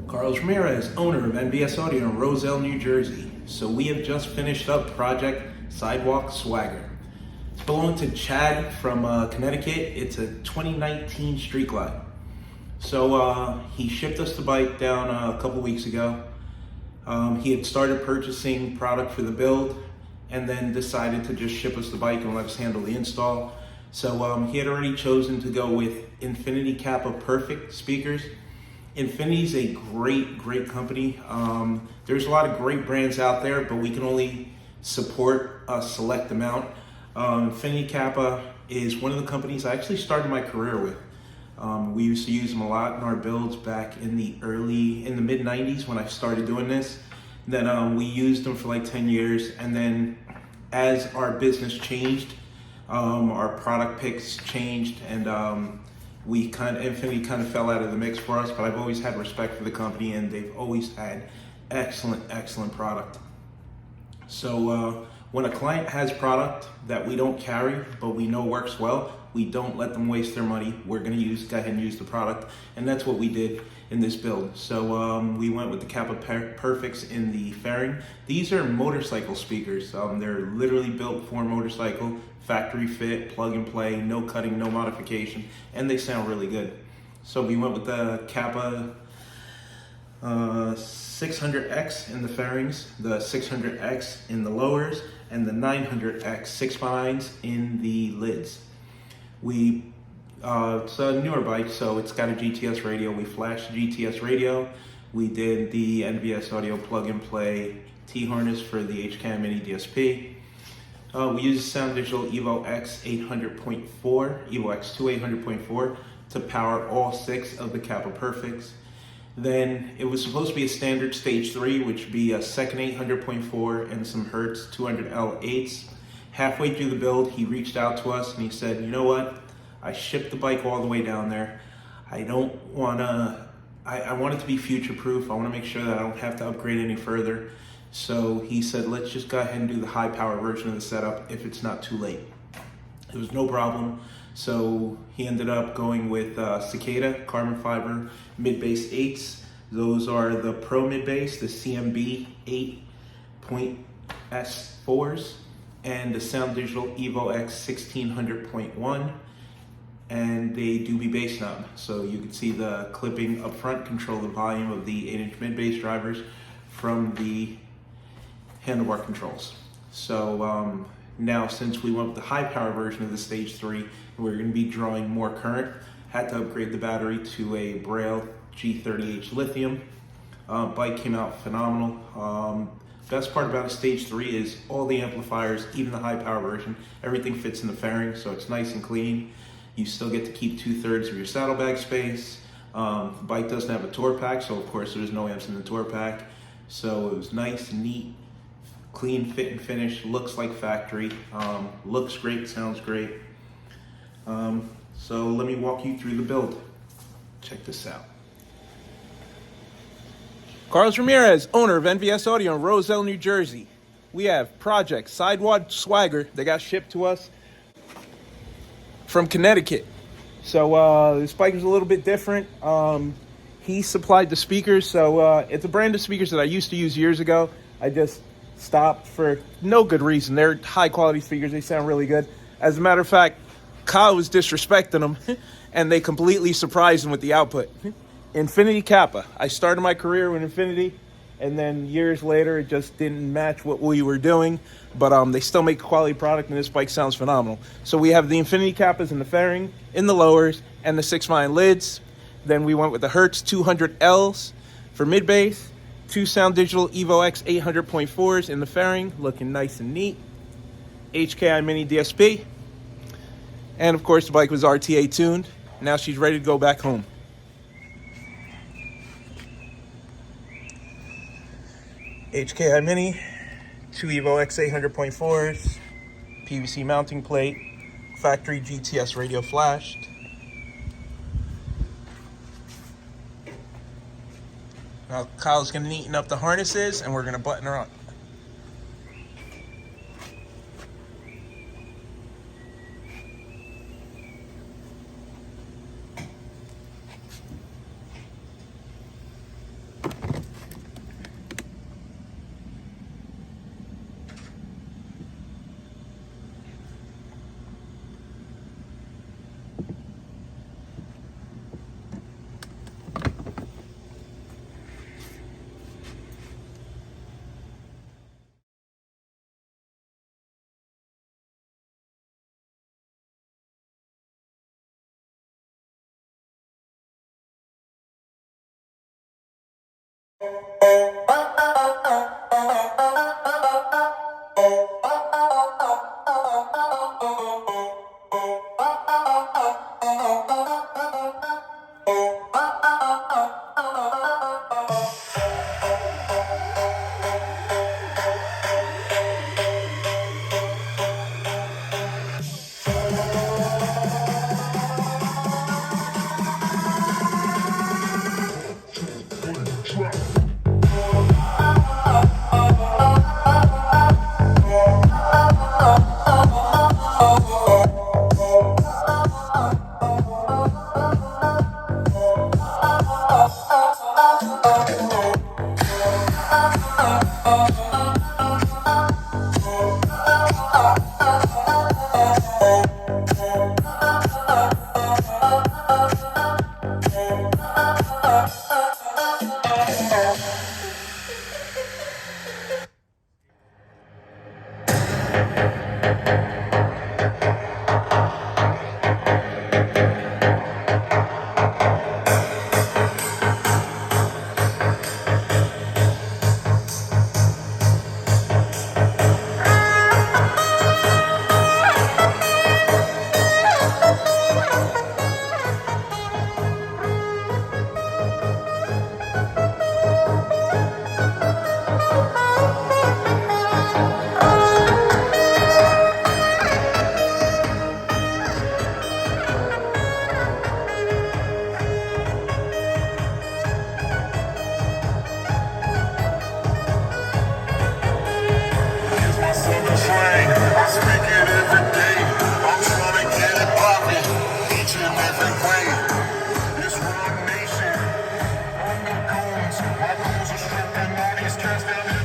Carlos Ramirez, owner of Nvs Audio in Roselle, New Jersey. So we have just finished up project Sidewalk Swagger. It's belonging to Chad from Connecticut. It's a 2019 Street Glide. So he shipped us the bike down a couple weeks ago. He had started purchasing product for the build and then decided to just ship us the bike and let us handle the install. So he had already chosen to go with Infinity Kappa Perfect speakers. Infinity's a great company. There's a lot of great brands out there, but we can only support a select amount. Infinity Kappa is one of the companies I actually started my career with. We used to use them a lot in our builds back in the mid 90s when I started doing this. Then we used them for like 10 years, and then as our business changed, our product picks changed, and Infinity kind of fell out of the mix for us, but I've always had respect for the company, and they've always had excellent product. So when a client has product that we don't carry, but we know works well, we don't let them waste their money. We're gonna go ahead and use the product, and that's what we did in this build. So we went with the Kappa Perfects in the fairing. These are motorcycle speakers. They're literally built for motorcycle, factory fit, plug and play, no cutting, no modification, and they sound really good. So we went with the Kappa 600X in the fairings, the 600X in the lowers, and the 900X 6x9s in the lids. It's a newer bike, so it's got a GTS radio. We flashed the GTS radio. We did the Nvs Audio plug and play T-harness for the HKI Mini DSP. We use Sound Digital Evo X 800.4, Evo X2 800.4 to power all 6 of the Kappa Perfects. Then it was supposed to be a standard stage 3, which would be a second 800.4 and some Hertz 200L8s. Halfway through the build, he reached out to us and he said, you know what? I shipped the bike all the way down there. I want it to be future-proof. I want to make sure that I don't have to upgrade any further. So he said, let's just go ahead and do the high-power version of the setup if it's not too late. It was no problem. So he ended up going with Cicada carbon fiber mid-bass 8s. Those are the Pro mid-bass, the CMB 8.S4s, and the Sound Digital Evo X 1600.1. And they do be bass knob. So you can see the clipping up front, control the volume of the 8-inch mid-bass drivers from the handlebar controls. So now, since we went with the high power version of the stage 3, we're going to be drawing more current. Had to upgrade the battery to a Braille G30H lithium. Bike came out phenomenal. Best part about a stage 3 is all the amplifiers, even the high power version, everything fits in the fairing, so it's nice and clean. You still get to keep 2/3 of your saddlebag space. The bike doesn't have a tour pack, so of course there's no amps in the tour pack. So it was nice, neat, clean fit and finish, looks like factory, looks great, sounds great. So let me walk you through the build. Check this out. Carlos Ramirez, owner of Nvs Audio in Roselle, New Jersey. We have Project Sidewalk Swagger that got shipped to us from Connecticut. So this bike is a little bit different. He supplied the speakers, so it's a brand of speakers that I used to use years ago. I just stopped for no good reason. They're high quality speakers, they sound really good. As a matter of fact, Kyle was disrespecting them and they completely surprised him with the output. Infinity Kappa. I started my career with Infinity, and then years later it just didn't match what we were doing, but they still make a quality product, and this bike sounds phenomenal. So we have the Infinity Kappas in the fairing, in the lowers, and the 6x9 lids. Then we went with the Hertz 200Ls for mid-bass, 2 Sound Digital Evo X 800.4s in the fairing, looking nice and neat, HKI Mini DSP, and of course the bike was RTA tuned. Now she's ready to go back home. HKI Mini, 2 Evo X 800.4s, PVC mounting plate, factory GTS radio flashed. Now Kyle's gonna neaten up the harnesses and we're gonna button her on. My goals are stripping all these cats down.